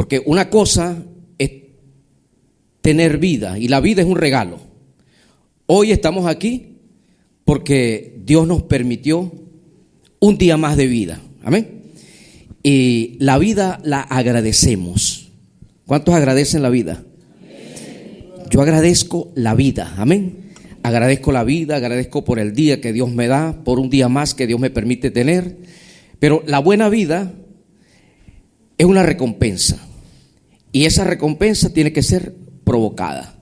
Porque una cosa es tener vida y la vida es un regalo. Hoy estamos aquí porque Dios nos permitió un día más de vida. Amén. Y la vida la agradecemos. ¿Cuántos agradecen la vida? Yo agradezco la vida. Amén. Agradezco la vida, agradezco por el día que Dios me da, por un día más que Dios me permite tener. Pero la buena vida es una recompensa. Y esa recompensa tiene que ser provocada.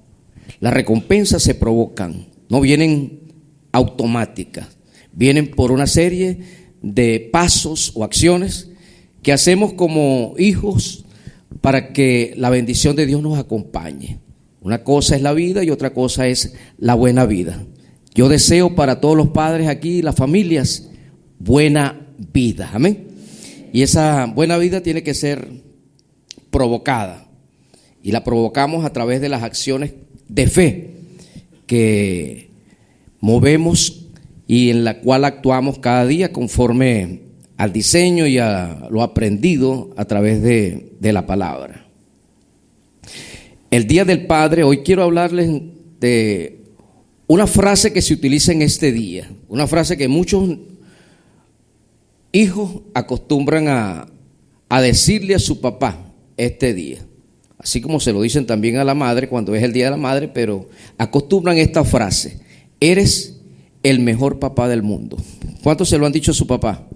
Las recompensas se provocan, no vienen automáticas. Vienen por una serie de pasos o acciones que hacemos como hijos para que la bendición de Dios nos acompañe. Una cosa es la vida y otra cosa es la buena vida. Yo deseo para todos los padres aquí, las familias, buena vida. Amén. Y esa buena vida tiene que ser provocada. Y la provocamos a través de las acciones de fe que movemos y en la cual actuamos cada día conforme al diseño y a lo aprendido a través de la palabra. El Día del Padre, hoy quiero hablarles de una frase que se utiliza en este día, una frase que muchos hijos acostumbran a decirle a su papá este día, así como se lo dicen también a la madre cuando es el Día de la Madre, pero acostumbran esta frase: eres el mejor papá del mundo. ¿Cuántos se lo han dicho a su papá?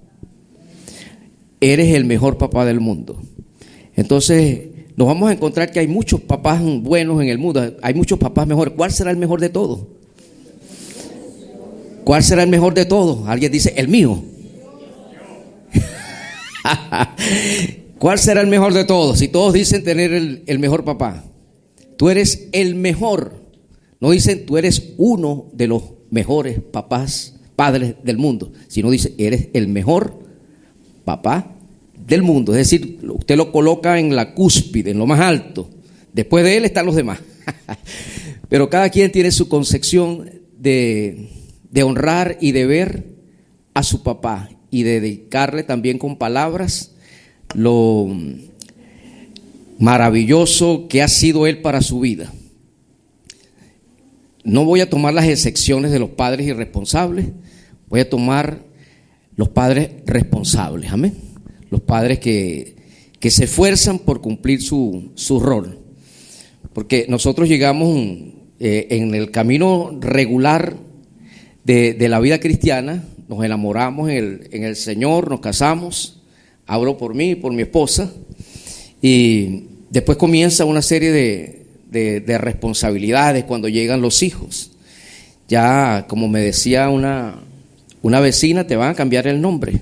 Eres el mejor papá del mundo. Entonces nos vamos a encontrar que hay muchos papás buenos en el mundo, hay muchos papás mejores. ¿Cuál será el mejor de todos? ¿Cuál será el mejor de todos? Alguien dice, el mío. ¿Cuál será el mejor de todos? Si todos dicen tener el mejor papá. Tú eres el mejor. No dicen tú eres uno de los mejores papás, padres del mundo, sino dice eres el mejor papá del mundo. Es decir, usted lo coloca en la cúspide, en lo más alto. Después de él están los demás. Pero cada quien tiene su concepción de honrar y de ver a su papá y de dedicarle también con palabras lo maravilloso que ha sido él para su vida. No voy a tomar las excepciones de los padres irresponsables, voy a tomar los padres responsables, amén. Los padres que se esfuerzan por cumplir su rol. Porque nosotros llegamos en el camino regular de la vida cristiana, nos enamoramos en el Señor, nos casamos, hablo por mí y por mi esposa, y después comienza una serie de responsabilidades cuando llegan los hijos. Ya, como me decía una vecina, te van a cambiar el nombre.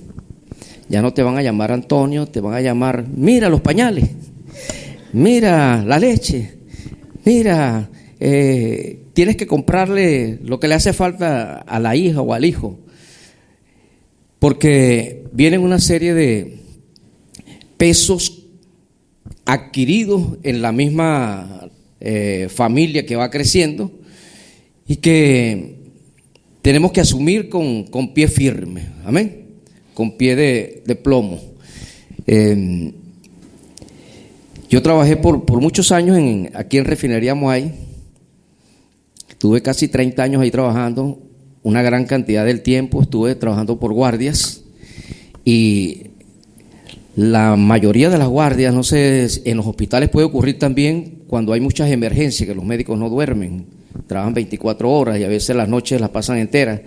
Ya no te van a llamar Antonio, te van a llamar, mira los pañales, mira la leche, mira, tienes que comprarle lo que le hace falta a la hija o al hijo. Porque vienen una serie de pesos adquiridos en la misma familia que va creciendo y que tenemos que asumir con pie firme, amén, con pie de plomo. Yo trabajé por muchos años aquí en Refinería Moai, estuve casi 30 años ahí trabajando, una gran cantidad del tiempo estuve trabajando por guardias y la mayoría de las guardias, no sé, en los hospitales puede ocurrir también cuando hay muchas emergencias, que los médicos no duermen, trabajan 24 horas y a veces las noches las pasan enteras.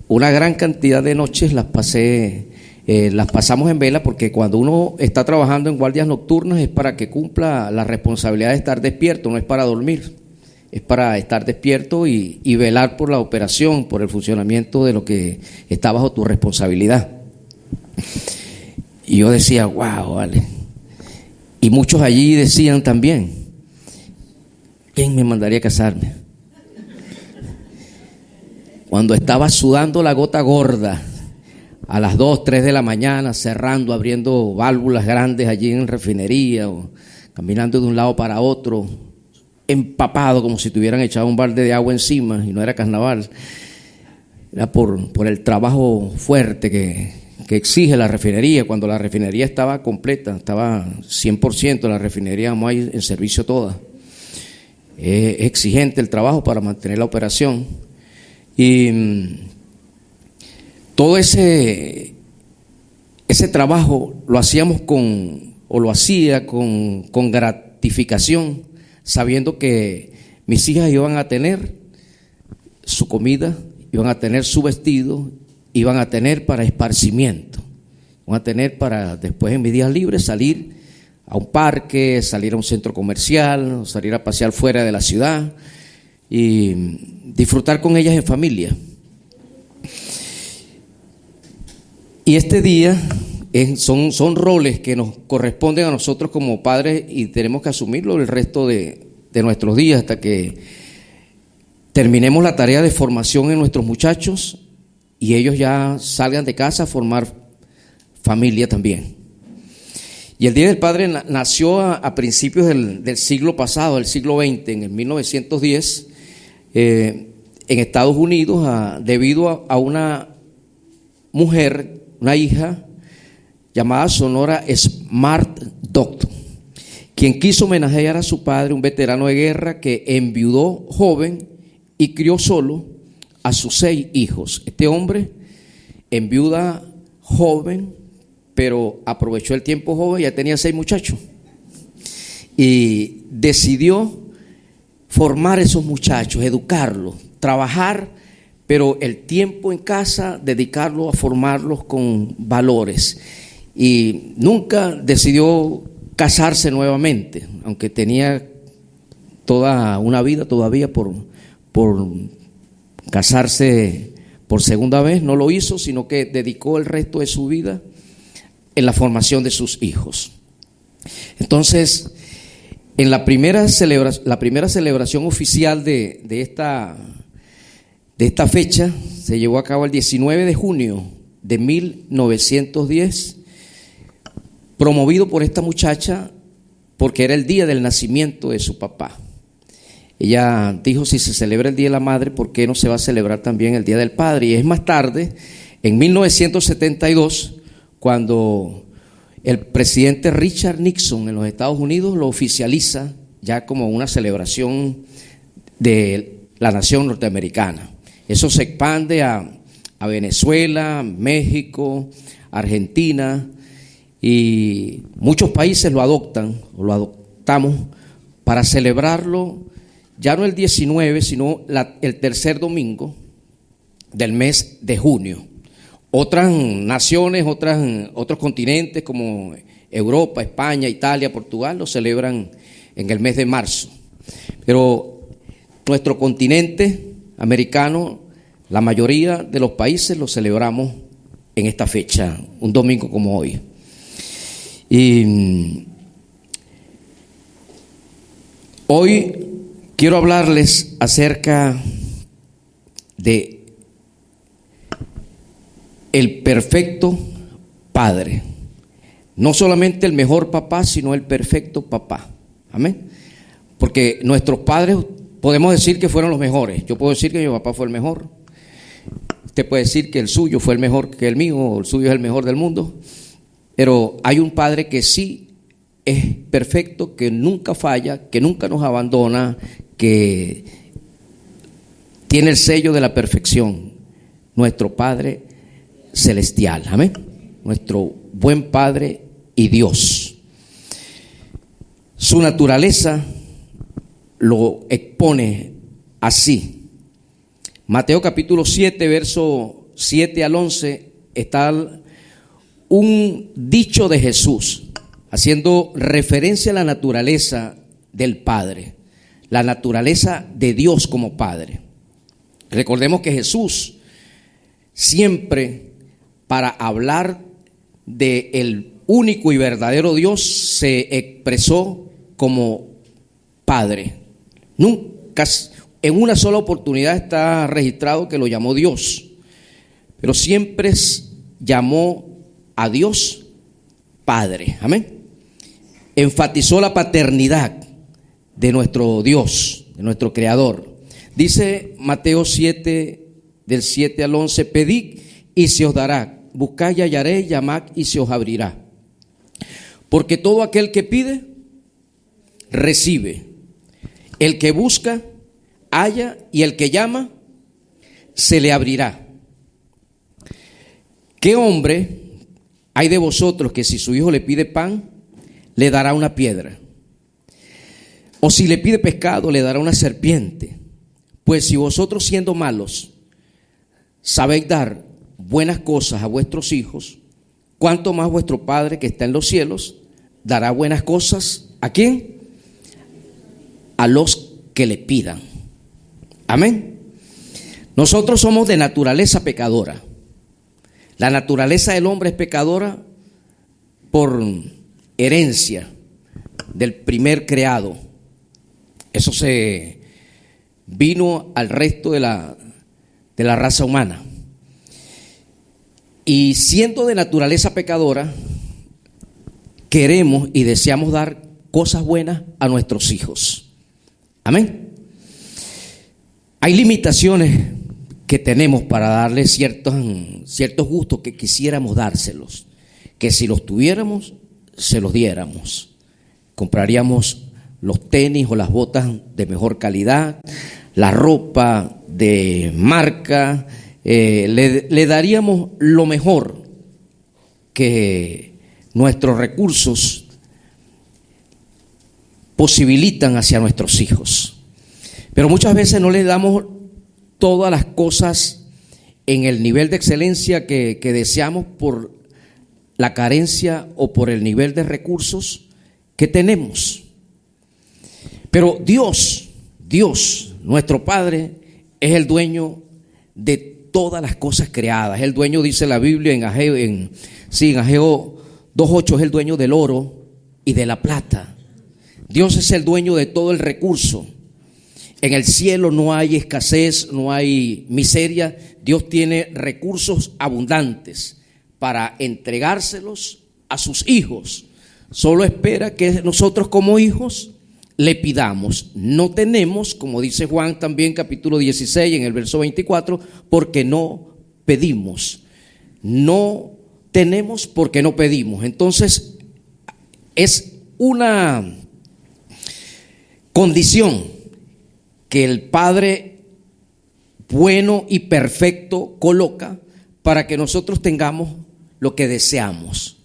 Una gran cantidad de noches las pasamos en vela, porque cuando uno está trabajando en guardias nocturnas es para que cumpla la responsabilidad de estar despierto, no es para dormir, es para estar despierto y velar por la operación, por el funcionamiento de lo que está bajo tu responsabilidad. Y yo decía, wow, vale. Y muchos allí decían también, ¿quién me mandaría a casarme? Cuando estaba sudando la gota gorda, a las 2, 3 de la mañana, cerrando, abriendo válvulas grandes allí en refinería, o caminando de un lado para otro, empapado como si tuvieran echado un balde de agua encima, y no era carnaval, era por el trabajo fuerte que que exige la refinería, cuando la refinería estaba completa, estaba 100%, la refinería vamos a ir en servicio toda. Es exigente el trabajo para mantener la operación. Y todo ese trabajo lo hacíamos lo hacía con gratificación, sabiendo que mis hijas iban a tener su comida, iban a tener su vestido, iban a tener para esparcimiento, iban a tener para después en mis días libres salir a un parque, salir a un centro comercial, salir a pasear fuera de la ciudad y disfrutar con ellas en familia. Y este día son roles que nos corresponden a nosotros como padres y tenemos que asumirlo el resto de nuestros días hasta que terminemos la tarea de formación en nuestros muchachos y ellos ya salgan de casa a formar familia también. Y el Día del Padre nació a principios del siglo pasado, del siglo XX, en el 1910, en Estados Unidos, debido a una mujer, una hija llamada Sonora Smart Doctor, quien quiso homenajear a su padre, un veterano de guerra que enviudó joven y crió solo a sus 6 hijos. Este hombre enviuda joven, pero aprovechó el tiempo joven, ya tenía 6 muchachos y decidió formar esos muchachos, educarlos, trabajar, pero el tiempo en casa dedicarlo a formarlos con valores. Y nunca decidió casarse nuevamente, aunque tenía toda una vida todavía por casarse por segunda vez. No lo hizo, sino que dedicó el resto de su vida en la formación de sus hijos. Entonces, en la primera celebración oficial de esta fecha se llevó a cabo el 19 de junio de 1910, promovido por esta muchacha porque era el día del nacimiento de su papá. Ella dijo, si se celebra el Día de la Madre, ¿por qué no se va a celebrar también el Día del Padre? Y es más tarde, en 1972, cuando el presidente Richard Nixon en los Estados Unidos lo oficializa ya como una celebración de la nación norteamericana. Eso se expande a Venezuela, México, Argentina, y muchos países lo adoptan o lo adoptamos para celebrarlo ya no el 19, sino el tercer domingo del mes de junio. Otras naciones, otros continentes como Europa, España, Italia, Portugal lo celebran en el mes de marzo. Pero nuestro continente americano, la mayoría de los países lo celebramos en esta fecha, un domingo como hoy. Y hoy quiero hablarles acerca de el perfecto padre. No solamente el mejor papá, sino el perfecto papá. Amén. Porque nuestros padres podemos decir que fueron los mejores. Yo puedo decir que mi papá fue el mejor. Usted puede decir que el suyo fue el mejor que el mío, o el suyo es el mejor del mundo. Pero hay un padre que sí es perfecto, que nunca falla, que nunca nos abandona, que tiene el sello de la perfección. Nuestro Padre celestial, amén. Nuestro buen Padre y Dios. Su naturaleza lo expone así. Mateo capítulo 7, verso 7 al 11, está un dicho de Jesús, haciendo referencia a la naturaleza del Padre, la naturaleza de Dios como Padre. Recordemos que Jesús siempre, para hablar del único y verdadero Dios, se expresó como Padre. Nunca, en una sola oportunidad está registrado que lo llamó Dios, pero siempre llamó a Dios Padre. Amén. Enfatizó la paternidad de nuestro Dios, de nuestro Creador. Dice Mateo 7, del 7 al 11, pedid y se os dará, buscad y hallaréis, llamad y se os abrirá. Porque todo aquel que pide, recibe. El que busca, halla, y el que llama, se le abrirá. ¿Qué hombre hay de vosotros que si su hijo le pide pan, le dará una piedra? O si le pide pescado, le dará una serpiente. Pues si vosotros, siendo malos, sabéis dar buenas cosas a vuestros hijos, ¿cuánto más vuestro Padre que está en los cielos dará buenas cosas? ¿A quién? A los que le pidan. Amén. Nosotros somos de naturaleza pecadora. La naturaleza del hombre es pecadora por herencia del primer creado. Eso se vino al resto de la raza humana. Y siendo de naturaleza pecadora, queremos y deseamos dar cosas buenas a nuestros hijos. Amén. Hay limitaciones que tenemos para darles ciertos gustos que quisiéramos dárselos, que si los tuviéramos, se los diéramos. Compraríamos los tenis o las botas de mejor calidad, la ropa de marca, le daríamos lo mejor que nuestros recursos posibilitan hacia nuestros hijos. Pero muchas veces no les damos todas las cosas en el nivel de excelencia que deseamos por la carencia o por el nivel de recursos que tenemos. Pero Dios, nuestro Padre, es el dueño de todas las cosas creadas. Es el dueño, dice la Biblia en Ageo 2:8, es el dueño del oro y de la plata. Dios es el dueño de todo el recurso. En el cielo no hay escasez, no hay miseria. Dios tiene recursos abundantes para entregárselos a sus hijos. Solo espera que nosotros como hijos le pidamos. No tenemos, como dice Juan también capítulo 16 en el verso 24, porque no pedimos. No tenemos porque no pedimos. Entonces es una condición que el Padre bueno y perfecto coloca para que nosotros tengamos lo que deseamos,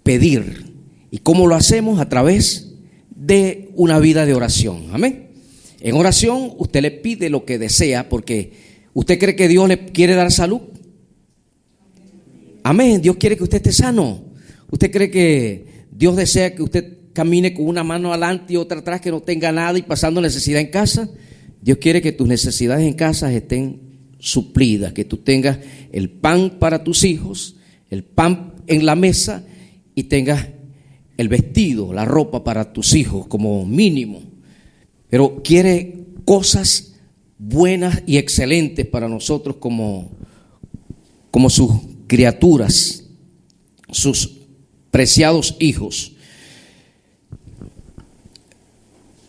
pedir. ¿Y cómo lo hacemos? A través de una vida de oración. Amén. En oración usted le pide lo que desea, porque usted cree que Dios le quiere dar salud. Amén. Dios quiere que usted esté sano. Usted cree que Dios desea que usted camine con una mano adelante y otra atrás, que no tenga nada y pasando necesidad en casa. Dios quiere que tus necesidades en casa estén suplidas, que tú tengas el pan para tus hijos, el pan en la mesa, y tengas el vestido, la ropa para tus hijos como mínimo. Pero quiere cosas buenas y excelentes para nosotros como sus criaturas, sus preciados hijos.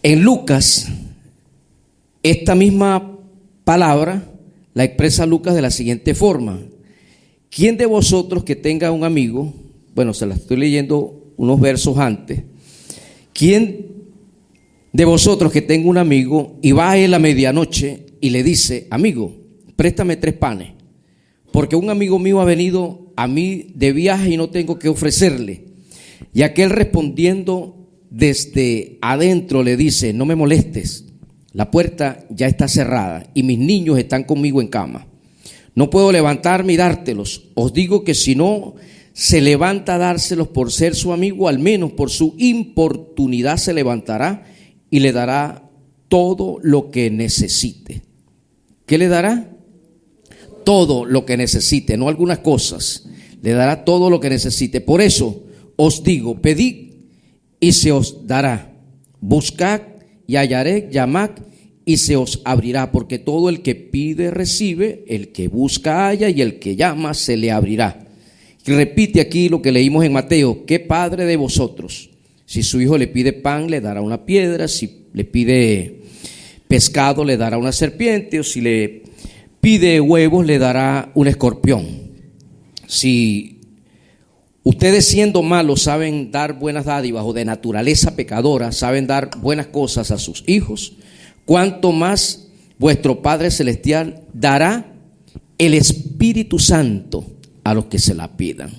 En Lucas, esta misma palabra la expresa Lucas de la siguiente forma: ¿quién de vosotros que tenga un amigo? Bueno, se la estoy leyendo unos versos antes. ¿Quién de vosotros que tenga un amigo y va a él a medianoche y le dice: amigo, préstame 3 panes, porque un amigo mío ha venido a mí de viaje y no tengo que ofrecerle? Y aquel respondiendo desde adentro le dice: no me molestes, la puerta ya está cerrada y mis niños están conmigo en cama. No puedo levantarme y dártelos. Os digo que si no se levanta a dárselos por ser su amigo, al menos por su importunidad se levantará y le dará todo lo que necesite. ¿Qué le dará? Todo lo que necesite, no algunas cosas. Le dará todo lo que necesite. Por eso os digo: pedid y se os dará. Buscad y hallaré, llamad y se os abrirá, porque todo el que pide recibe, el que busca halla, y el que llama se le abrirá. Y repite aquí lo que leímos en Mateo: ¿qué padre de vosotros, si su hijo le pide pan, le dará una piedra? Si le pide pescado, le dará una serpiente, o si le pide huevos, le dará un escorpión. si ustedes siendo malos saben dar buenas dádivas, o de naturaleza pecadora saben dar buenas cosas a sus hijos, cuánto más vuestro Padre Celestial dará el Espíritu Santo a los que se la pidan.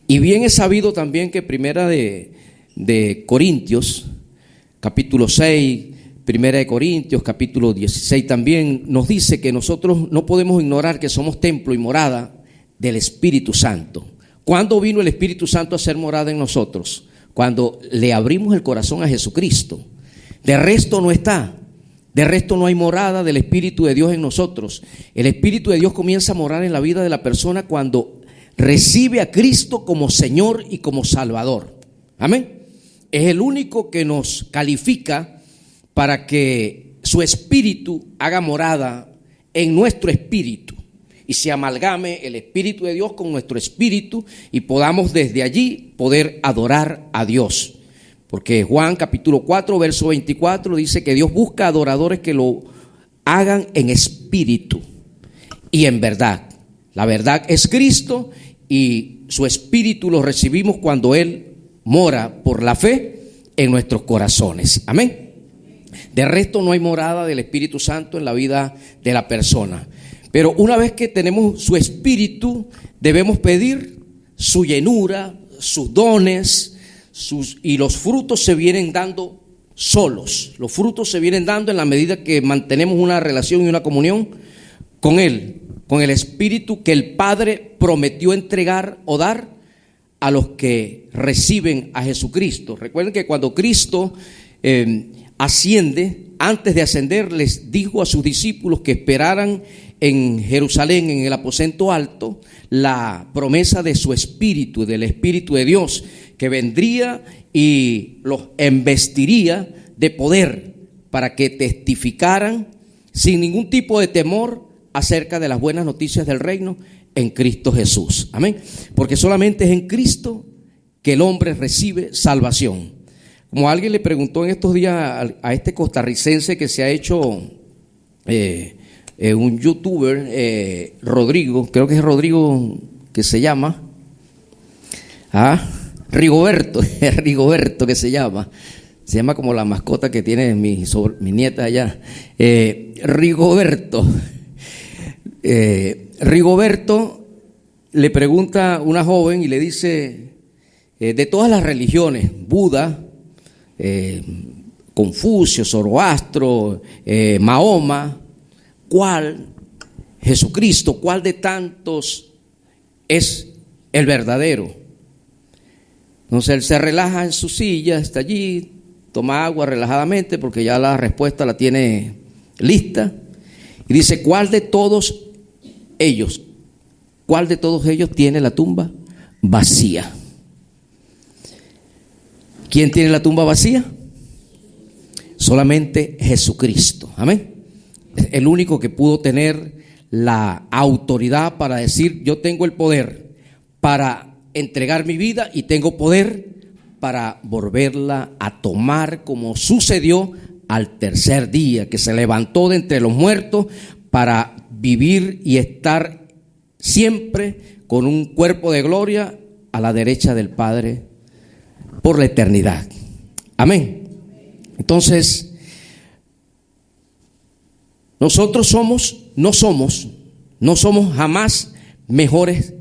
Y bien es sabido también que primera de Corintios, capítulo 6, primera de Corintios, capítulo 16 también nos dice que nosotros no podemos ignorar que somos templo y morada del Espíritu Santo. ¿Cuándo vino el Espíritu Santo a ser morada en nosotros? Cuando le abrimos el corazón a Jesucristo. De resto no está. De resto no hay morada del Espíritu de Dios en nosotros. El Espíritu de Dios comienza a morar en la vida de la persona cuando recibe a Cristo como Señor y como Salvador. Amén. Es el único que nos califica para que su Espíritu haga morada en nuestro espíritu y se amalgame el Espíritu de Dios con nuestro espíritu y podamos desde allí poder adorar a Dios. Porque Juan capítulo 4 verso 24 dice que Dios busca adoradores que lo hagan en espíritu y en verdad. La verdad es Cristo y su espíritu lo recibimos cuando Él mora por la fe en nuestros corazones. Amén. De resto no hay morada del Espíritu Santo en la vida de la persona. Pero una vez que tenemos su espíritu, debemos pedir su llenura, sus dones, y los frutos se vienen dando solos. Los frutos se vienen dando en la medida que mantenemos una relación y una comunión con Él, con el Espíritu que el Padre prometió entregar o dar a los que reciben a Jesucristo. Recuerden que cuando Cristo asciende, antes de ascender les dijo a sus discípulos que esperaran en Jerusalén, en el aposento alto, la promesa de su Espíritu, del Espíritu de Dios, que vendría y los embestiría de poder para que testificaran sin ningún tipo de temor acerca de las buenas noticias del reino en Cristo Jesús. Amén. Porque solamente es en Cristo que el hombre recibe salvación. Como alguien le preguntó en estos días a este costarricense que se ha hecho un youtuber, Rodrigo, creo que es Rodrigo que se llama, Rigoberto que se llama como la mascota que tiene mi nieta allá, Rigoberto. Rigoberto le pregunta a una joven y le dice, de todas las religiones, Buda, Confucio, Zoroastro, Mahoma, ¿cuál, Jesucristo, cuál de tantos es el verdadero? Entonces él se relaja en su silla, está allí, toma agua relajadamente porque ya la respuesta la tiene lista y dice, ¿cuál de todos ellos tiene la tumba vacía? ¿Quién tiene la tumba vacía? Solamente Jesucristo. Amén. Es el único que pudo tener la autoridad para decir, yo tengo el poder para entregar mi vida y tengo poder para volverla a tomar, como sucedió al tercer día, que se levantó de entre los muertos para vivir y estar siempre con un cuerpo de gloria a la derecha del Padre por la eternidad. Amén. Entonces, nosotros no somos jamás mejores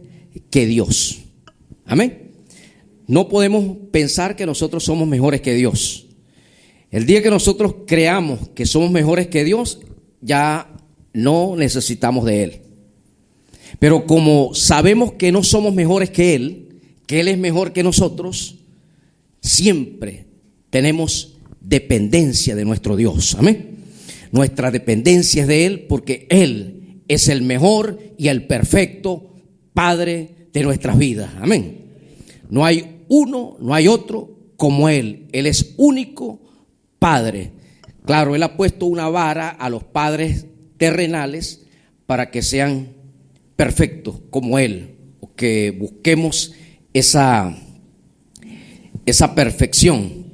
que Dios. Amén. No podemos pensar que nosotros somos mejores que Dios. El día que nosotros creamos que somos mejores que Dios, ya no necesitamos de Él. Pero como sabemos que no somos mejores que Él es mejor que nosotros, siempre tenemos dependencia de nuestro Dios. Amén. Nuestra dependencia es de Él porque Él es el mejor y el perfecto Padre de nuestras vidas. Amén. No hay uno, no hay otro como Él. Él es único Padre. Claro, Él ha puesto una vara a los padres terrenales para que sean perfectos como Él, o que busquemos esa perfección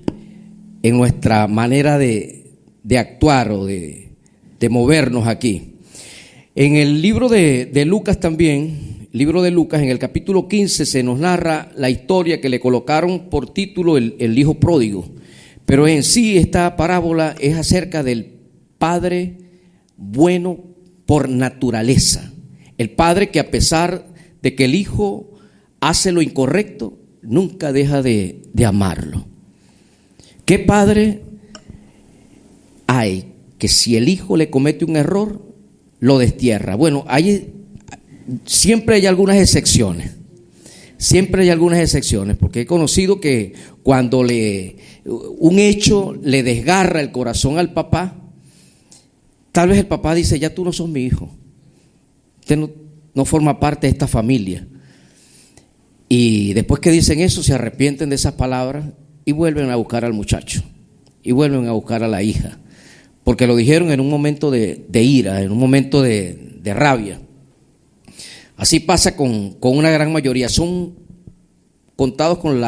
en nuestra manera de actuar o de movernos aquí. En el libro de Lucas también, libro de Lucas, en el capítulo 15, se nos narra la historia que le colocaron por título el hijo pródigo. Pero en sí esta parábola es acerca del padre bueno por naturaleza. El padre que, a pesar de que el hijo hace lo incorrecto, nunca deja de amarlo. ¿Qué padre hay que si el hijo le comete un error, lo destierra? Bueno, siempre hay algunas excepciones. Siempre hay algunas excepciones, porque he conocido que cuando un hecho le desgarra el corazón al papá, tal vez el papá dice: ya tú no sos mi hijo, usted no forma parte de esta familia. Y después que dicen eso, se arrepienten de esas palabras y vuelven a buscar al muchacho, y vuelven a buscar a la hija, porque lo dijeron en un momento de ira, en un momento de rabia. Así pasa con una gran mayoría. Son contados con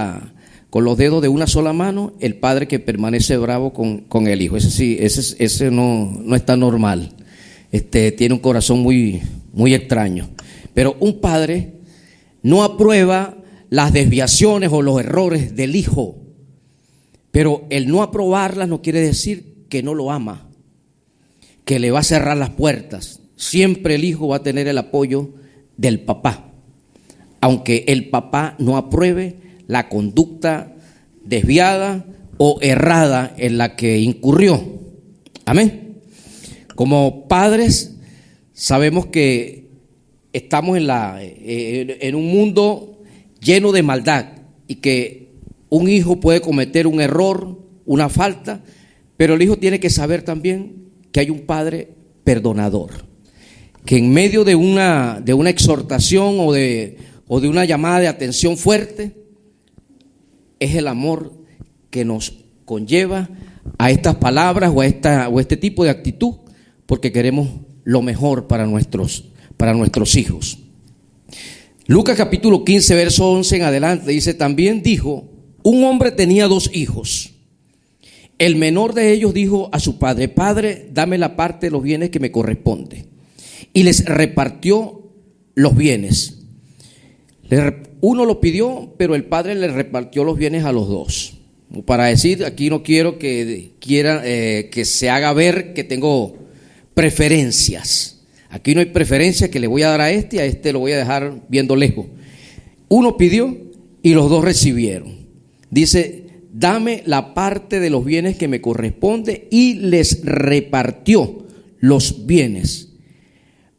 los dedos de una sola mano el padre que permanece bravo con el hijo. Ese no está normal. Tiene un corazón muy, muy extraño. Pero un padre no aprueba las desviaciones o los errores del hijo. Pero el no aprobarlas no quiere decir que no lo ama, que le va a cerrar las puertas. Siempre el hijo va a tener el apoyo del papá, aunque el papá no apruebe la conducta desviada o errada en la que incurrió. Amén. Como padres sabemos que estamos en un mundo lleno de maldad y que un hijo puede cometer un error, una falta, pero el hijo tiene que saber también que hay un padre perdonador, que en medio de una exhortación o de una llamada de atención fuerte, es el amor que nos conlleva a estas palabras o a este tipo de actitud, porque queremos lo mejor para nuestros hijos. Lucas capítulo 15, verso 11 en adelante dice: también dijo: un hombre tenía 2 hijos. El menor de ellos dijo a su padre: Padre, dame la parte de los bienes que me corresponde. Y les repartió los bienes. Uno lo pidió, pero el padre le repartió los bienes a los 2. Para decir, aquí no quiero que se haga ver que tengo preferencias. Aquí no hay preferencia que le voy a dar a este lo voy a dejar viendo lejos. Uno pidió y los 2 recibieron. Dice: dame la parte de los bienes que me corresponde, y les repartió los bienes.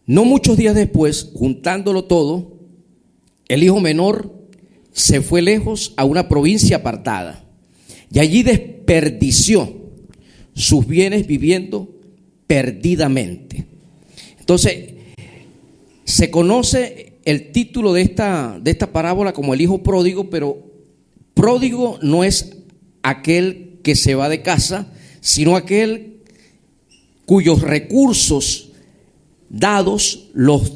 No muchos días después, juntándolo todo, el hijo menor se fue lejos a una provincia apartada y allí desperdició sus bienes viviendo perdidamente. Entonces, se conoce el título de esta parábola como el hijo pródigo, pero pródigo no es aquel que se va de casa, sino aquel cuyos recursos dados los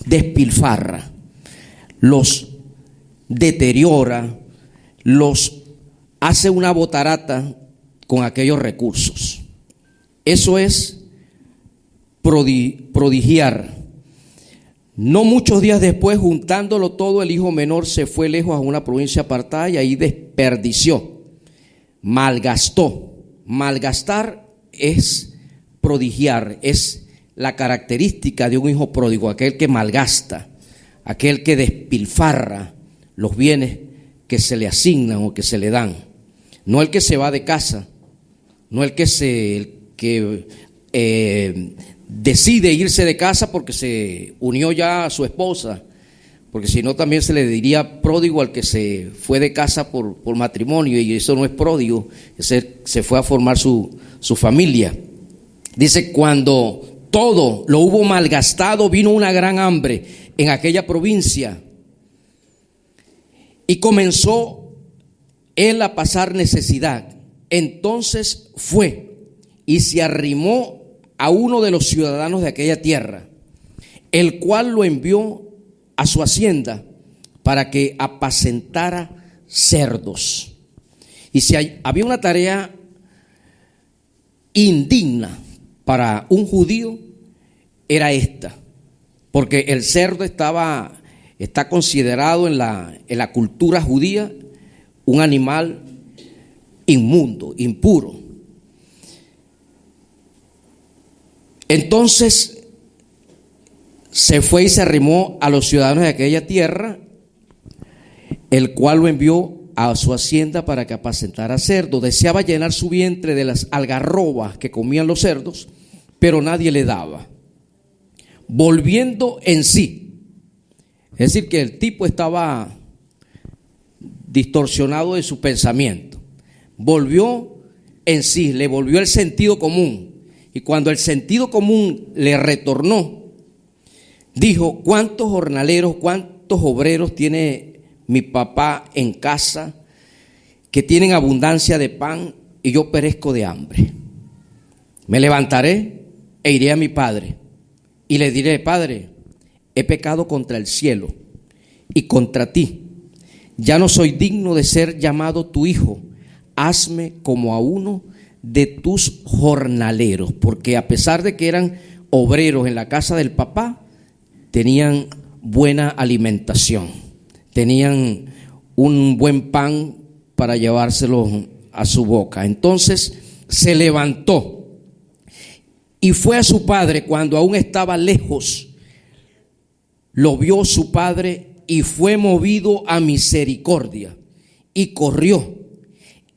despilfarra, los deteriora, los hace una botarata con aquellos recursos. Eso es prodigiar. No muchos días después, juntándolo todo, el hijo menor se fue lejos a una provincia apartada y ahí desperdició, malgastó. Malgastar es prodigiar, es la característica de un hijo pródigo, aquel que malgasta, aquel que despilfarra los bienes que se le asignan o que se le dan. No el que se va de casa, no el que decide irse de casa porque se unió ya a su esposa, porque si no también se le diría pródigo al que se fue de casa por matrimonio, y eso no es pródigo, se fue a formar su familia. Dice: cuando todo lo hubo malgastado, vino una gran hambre en aquella provincia y comenzó él a pasar necesidad. Entonces fue y se arrimó a uno de los ciudadanos de aquella tierra, el cual lo envió a su hacienda para que apacentara cerdos. Y si había una tarea indigna para un judío, era esta: porque el cerdo está considerado en la cultura judía un animal inmundo, impuro. Entonces se fue y se arrimó a los ciudadanos de aquella tierra, el cual lo envió a su hacienda para que apacentara cerdos. Deseaba llenar su vientre de las algarrobas que comían los cerdos, pero nadie le daba. Volviendo en sí, es decir, que el tipo estaba distorsionado de su pensamiento. Volvió en sí, le volvió el sentido común. Y cuando el sentido común le retornó, dijo: ¿cuántos jornaleros, cuántos obreros tiene mi papá en casa que tienen abundancia de pan y yo perezco de hambre? Me levantaré e iré a mi padre y le diré: Padre, he pecado contra el cielo y contra ti. Ya no soy digno de ser llamado tu hijo. Hazme como a uno de tus jornaleros. Porque a pesar de que eran obreros en la casa del papá, tenían buena alimentación, tenían un buen pan para llevárselo a su boca. Entonces se levantó y fue a su padre cuando aún estaba lejos. Lo vio su padre y fue movido a misericordia y corrió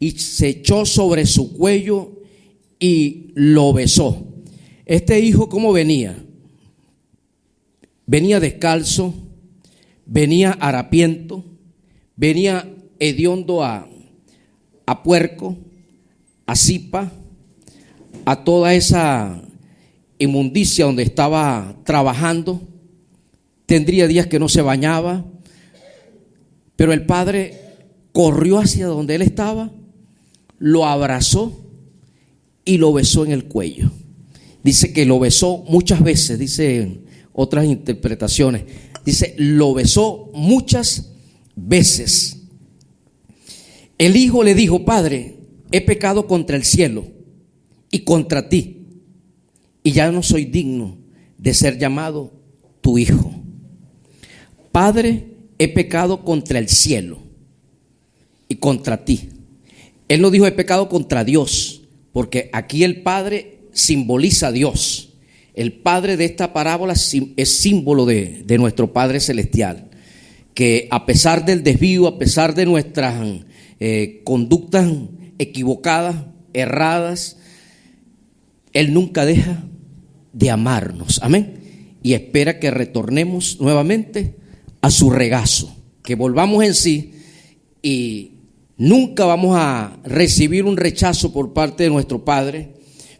y se echó sobre su cuello y lo besó. Este hijo, ¿cómo venía? Venía descalzo, venía harapiento, venía hediondo a puerco, a cipa, a toda esa inmundicia donde estaba trabajando. Tendría días que no se bañaba, pero el padre corrió hacia donde él estaba, lo abrazó y lo besó en el cuello. Dice que lo besó muchas veces, dice otras interpretaciones, dice lo besó muchas veces. El hijo le dijo: Padre, he pecado contra el cielo y contra ti, y ya no soy digno de ser llamado tu hijo. Padre, he pecado contra el cielo y contra ti. Él no dijo he pecado contra Dios, porque aquí el Padre simboliza a Dios. El Padre de esta parábola es símbolo de nuestro Padre Celestial, que a pesar del desvío, a pesar de nuestras conductas equivocadas, erradas, Él nunca deja de amarnos. Amén. Y espera que retornemos nuevamente a su regazo, que volvamos en sí, y nunca vamos a recibir un rechazo por parte de nuestro Padre.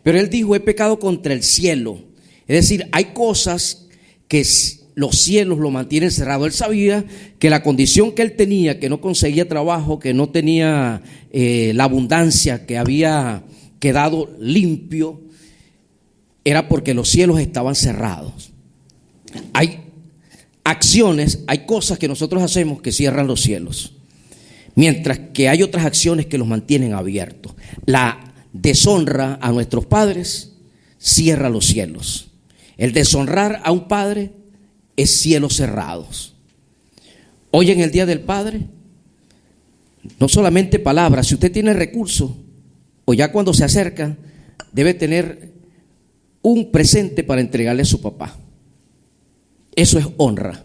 Pero Él dijo: he pecado contra el cielo. Es decir, hay cosas que los cielos lo mantienen cerrado. Él sabía que la condición que él tenía, que no conseguía trabajo, que no tenía la abundancia, que había quedado limpio, era porque los cielos estaban cerrados. Hay acciones, hay cosas que nosotros hacemos que cierran los cielos, mientras que hay otras acciones que los mantienen abiertos. La deshonra a nuestros padres cierra los cielos. El deshonrar a un padre es cielos cerrados. Hoy en el Día del Padre, no solamente palabras. Si usted tiene recursos, o ya cuando se acerca, debe tener un presente para entregarle a su papá. Eso es honra,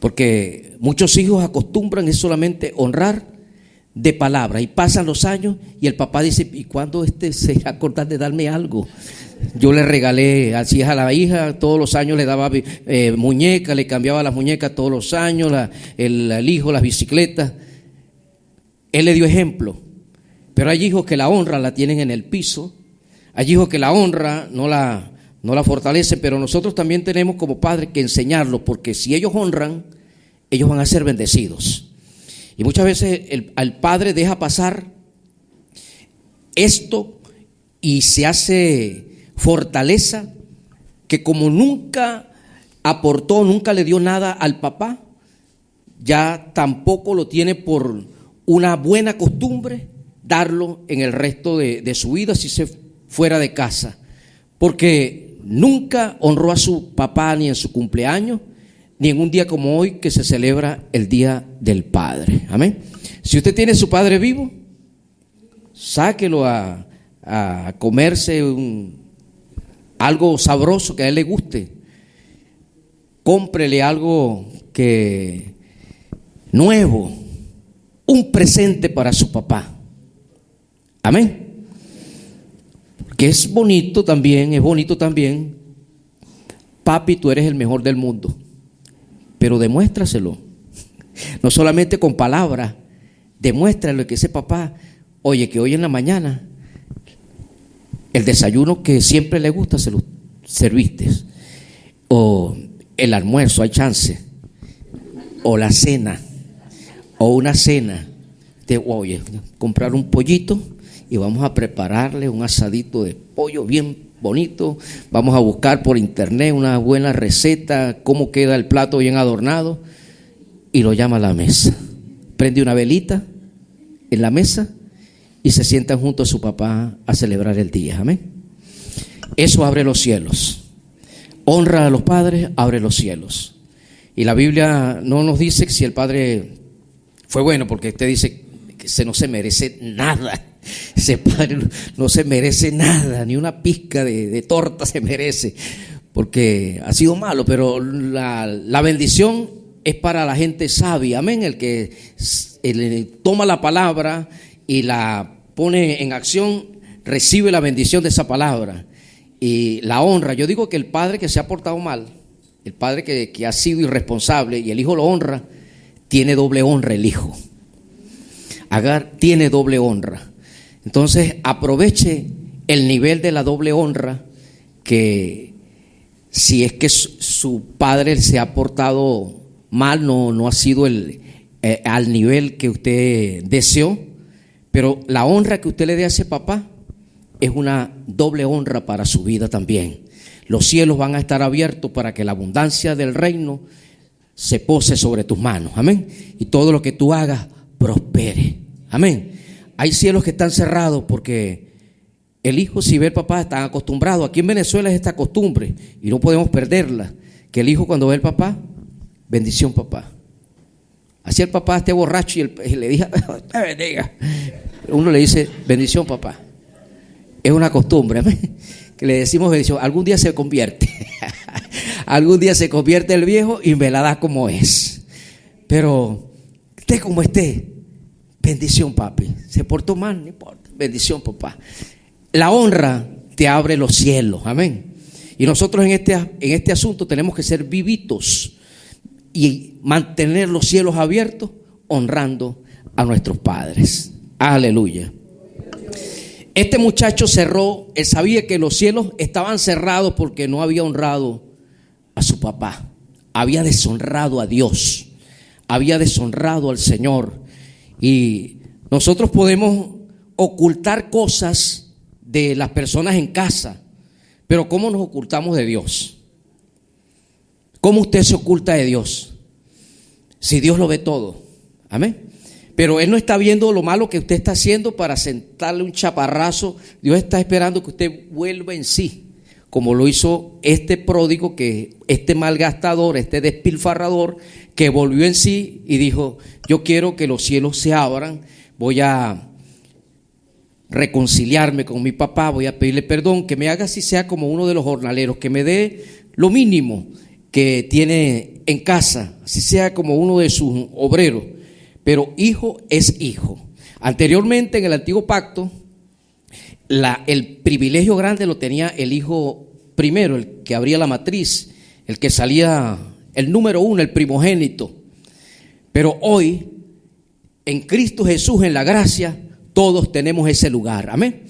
porque muchos hijos acostumbran es solamente honrar de palabra, y pasan los años y el papá dice: ¿y cuándo se va a acordar de darme algo? Yo le regalé así a la hija, todos los años le daba muñecas, le cambiaba las muñecas todos los años, el hijo, las bicicletas. Él le dio ejemplo. Pero hay hijos que la honra la tienen en el piso, hay hijos que la honra no la fortalecen, pero nosotros también tenemos como padres que enseñarlos, porque si ellos honran, ellos van a ser bendecidos. Y muchas veces el padre deja pasar esto y se hace fortaleza, que como nunca aportó, nunca le dio nada al papá, ya tampoco lo tiene por una buena costumbre darlo en el resto de su vida si se fuera de casa. Porque nunca honró a su papá ni en su cumpleaños, ni en un día como hoy que se celebra el Día del Padre. Amén. Si usted tiene a su padre vivo, sáquelo a comerse algo sabroso que a él le guste. Cómprele algo nuevo, un presente para su papá. Amén. Que es bonito también, papi, tú eres el mejor del mundo, pero demuéstraselo, no solamente con palabras, demuéstralo que ese papá, oye, que hoy en la mañana el desayuno que siempre le gusta se lo serviste, o el almuerzo, hay chance, o la cena, o una cena, oye, comprar un pollito y vamos a prepararle un asadito de pollo bien bonito, vamos a buscar por internet una buena receta, cómo queda el plato bien adornado, y lo llama a la mesa, prende una velita en la mesa y se sientan junto a su papá a celebrar el día. Amén. Eso abre los cielos. Honra a los padres, abre los cielos. Y la Biblia no nos dice que si el padre fue bueno, porque usted dice que no se merece nada. Ese padre no se merece nada, ni una pizca de torta se merece, porque ha sido malo. Pero la bendición es para la gente sabia. Amén. El que toma la palabra y la pone en acción, recibe la bendición de esa palabra y la honra. Yo digo que el padre que se ha portado mal, el padre que ha sido irresponsable y el hijo lo honra, tiene doble honra el hijo. Agar tiene doble honra. Entonces aproveche el nivel de la doble honra, que si es que su padre se ha portado mal, no ha sido al nivel que usted deseó, pero la honra que usted le dé a ese papá es una doble honra para su vida también. Los cielos van a estar abiertos para que la abundancia del reino se pose sobre tus manos. Amén. Y todo lo que tú hagas prospere. Amén. Hay cielos que están cerrados porque el hijo, si ve al papá, están acostumbrados. Aquí en Venezuela es esta costumbre y no podemos perderla, que el hijo cuando ve al papá, bendición papá. Así el papá esté borracho y le diga, te bendiga, uno le dice, bendición papá. Es una costumbre, amén, que le decimos bendición. Algún día se convierte. Algún día se convierte el viejo y me la da como es. Pero esté como esté, bendición papi. Se portó mal, no importa, bendición papá. La honra te abre los cielos, amén. Y nosotros en este asunto tenemos que ser vivitos y mantener los cielos abiertos, honrando a nuestros padres. Aleluya. Este muchacho cerró, él sabía que los cielos estaban cerrados porque no había honrado a su papá, había deshonrado a Dios, había deshonrado al Señor. Y nosotros podemos ocultar cosas de las personas en casa, pero ¿cómo nos ocultamos de Dios? ¿Cómo usted se oculta de Dios? Si Dios lo ve todo, amén. Pero Él no está viendo lo malo que usted está haciendo para sentarle un chaparrazo. Dios está esperando que usted vuelva en sí, como lo hizo este pródigo, este malgastador, este despilfarrador, que volvió en sí y dijo, yo quiero que los cielos se abran, voy a reconciliarme con mi papá, voy a pedirle perdón, que me haga así sea como uno de los jornaleros, que me dé lo mínimo que tiene en casa, así sea como uno de sus obreros. Pero hijo es hijo. Anteriormente en el antiguo pacto, el privilegio grande lo tenía el hijo primero, el que abría la matriz, el que salía el número uno, el primogénito. Pero hoy, en Cristo Jesús, en la gracia, todos tenemos ese lugar. Amén.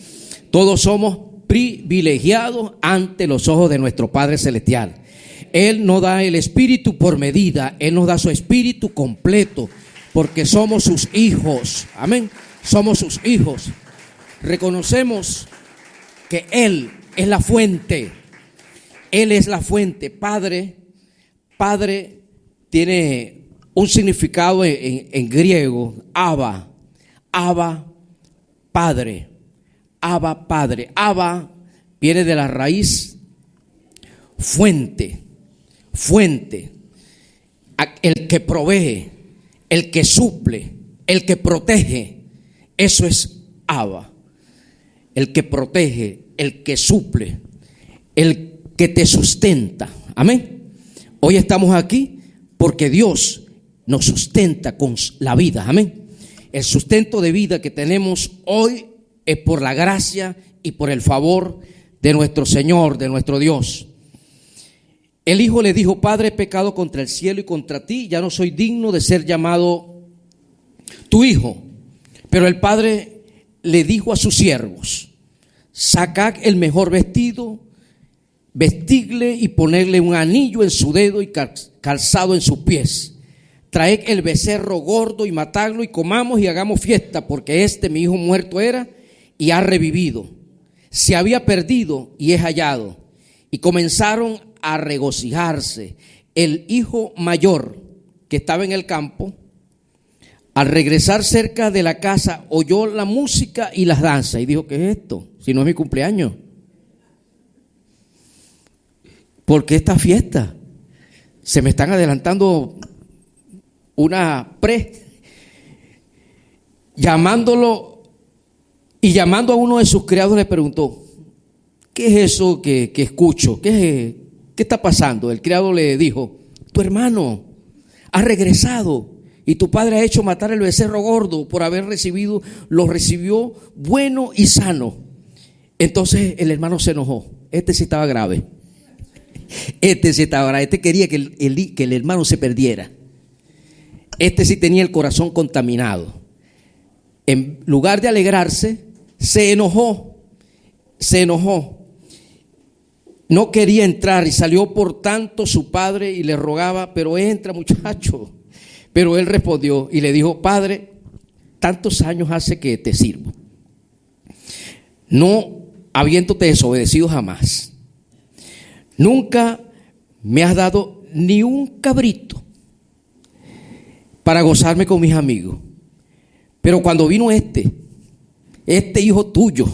Todos somos privilegiados ante los ojos de nuestro Padre Celestial. Él no da el espíritu por medida, Él nos da su espíritu completo, porque somos sus hijos. Amén. Somos sus hijos. Reconocemos que Él es la fuente. Él es la fuente. Padre tiene un significado en griego. Abba, Padre. Abba, Padre. Abba viene de la raíz fuente, el que provee, el que suple, el que protege. Eso es Abba. El que protege, el que suple, el que te sustenta. Amén. Hoy estamos aquí porque Dios nos sustenta con la vida. Amén. El sustento de vida que tenemos hoy es por la gracia y por el favor de nuestro Señor, de nuestro Dios. El hijo le dijo: Padre, he pecado contra el cielo y contra ti, ya no soy digno de ser llamado tu hijo. Pero el padre le dijo a sus siervos: sacad el mejor vestido, vestidle y ponerle un anillo en su dedo y calzado en sus pies. Traed el becerro gordo y matadlo y comamos y hagamos fiesta, porque mi hijo muerto era y ha revivido. Se había perdido y es hallado. Y comenzaron a regocijarse. El hijo mayor, que estaba en el campo, al regresar cerca de la casa, oyó la música y las danzas y dijo: ¿qué es esto? Si no es mi cumpleaños. ¿Por qué esta fiesta? Se me están adelantando una llamándolo, y llamando a uno de sus criados le preguntó: ¿qué es eso que escucho? ¿Qué está pasando? El criado le dijo: tu hermano ha regresado y tu padre ha hecho matar el becerro gordo por lo recibió bueno y sano. Entonces el hermano se enojó. Este sí estaba grave. Este quería que el hermano se perdiera. Este sí tenía el corazón contaminado. En lugar de alegrarse, se enojó. No quería entrar y salió por tanto su padre y le rogaba: pero entra, muchacho. Pero él respondió y le dijo: Padre, tantos años hace que te sirvo, no habiéndote desobedecido jamás. Nunca me has dado ni un cabrito para gozarme con mis amigos. Pero cuando vino este hijo tuyo,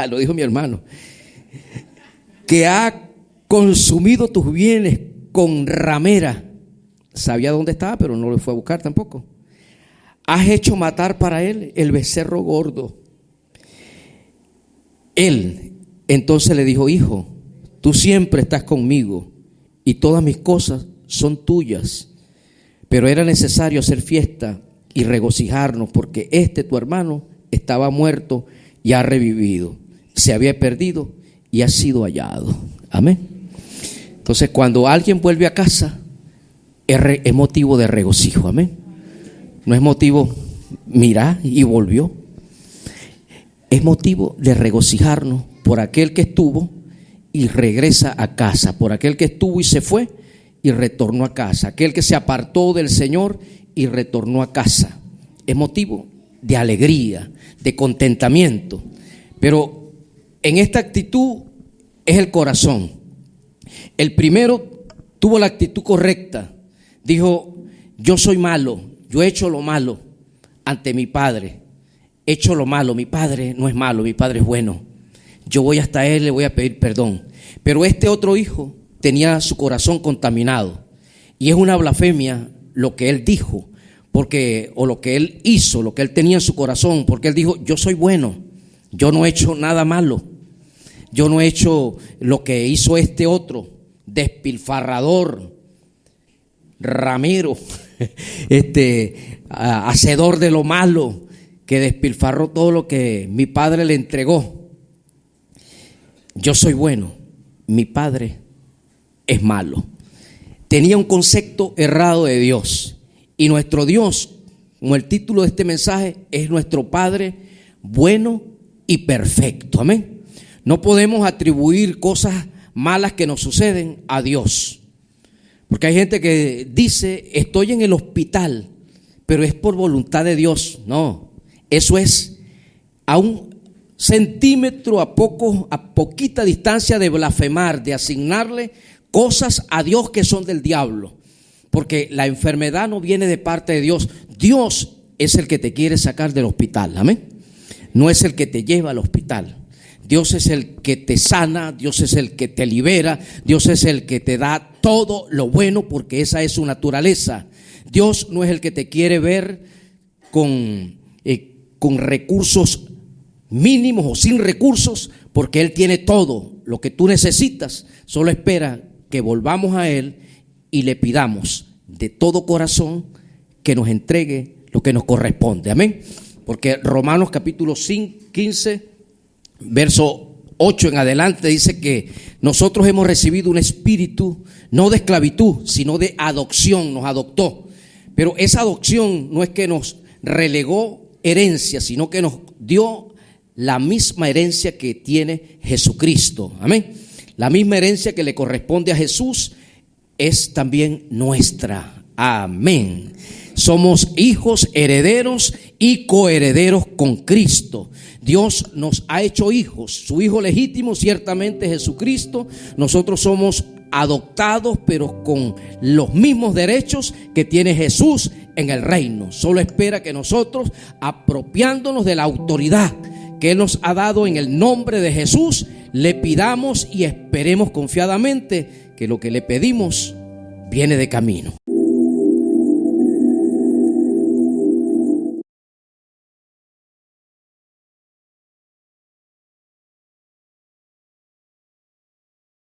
lo dijo mi hermano, que ha consumido tus bienes con ramera, sabía dónde estaba, pero no lo fue a buscar tampoco. Has hecho matar para él el becerro gordo. Él entonces le dijo: hijo, tú siempre estás conmigo y todas mis cosas son tuyas. Pero era necesario hacer fiesta y regocijarnos, porque tu hermano estaba muerto y ha revivido. Se había perdido y ha sido hallado. Amén. Entonces, cuando alguien vuelve a casa, es motivo de regocijo. Amén. No es motivo, mira, y volvió. Es motivo de regocijarnos por aquel que estuvo y regresa a casa, por aquel que estuvo y se fue y retornó a casa, aquel que se apartó del Señor y retornó a casa. Es motivo de alegría, de contentamiento. Pero en esta actitud es el corazón. El primero tuvo la actitud correcta. Dijo: yo soy malo, yo he hecho lo malo ante mi padre. He hecho lo malo, mi padre no es malo, mi padre es bueno. Yo voy hasta él, le voy a pedir perdón. Pero este otro hijo tenía su corazón contaminado. Y es una blasfemia lo que él dijo, o lo que él hizo, lo que él tenía en su corazón, porque él dijo: yo soy bueno, yo no he hecho nada malo. Yo no he hecho lo que hizo este otro, despilfarrador, ramero, hacedor de lo malo, que despilfarró todo lo que mi padre le entregó. Yo soy bueno, mi padre es malo. Tenía un concepto errado de Dios. Y nuestro Dios, como el título de este mensaje, es nuestro Padre bueno y perfecto. Amén. No podemos atribuir cosas malas que nos suceden a Dios. Porque hay gente que dice: estoy en el hospital, pero es por voluntad de Dios. No, eso es a un centímetro, a poquita distancia de blasfemar, de asignarle cosas a Dios que son del diablo. Porque la enfermedad no viene de parte de Dios. Dios es el que te quiere sacar del hospital. Amén. No es el que te lleva al hospital. Dios es el que te sana, Dios es el que te libera, Dios es el que te da todo lo bueno, porque esa es su naturaleza. Dios no es el que te quiere ver con recursos mínimos o sin recursos, porque Él tiene todo lo que tú necesitas. Solo espera que volvamos a Él y le pidamos de todo corazón que nos entregue lo que nos corresponde. Amén. Porque Romanos capítulo 15, verso 8 en adelante dice que nosotros hemos recibido un espíritu no de esclavitud, sino de adopción, nos adoptó. Pero esa adopción no es que nos relegó herencia, sino que nos dio la misma herencia que tiene Jesucristo. Amén. La misma herencia que le corresponde a Jesús es también nuestra. Amén. Somos hijos, herederos y coherederos con Cristo. Dios nos ha hecho hijos. Su hijo legítimo ciertamente es Jesucristo. Nosotros somos adoptados, pero con los mismos derechos que tiene Jesús en el reino. Solo espera que nosotros, apropiándonos de la autoridad que Él nos ha dado en el nombre de Jesús, le pidamos y esperemos confiadamente que lo que le pedimos viene de camino.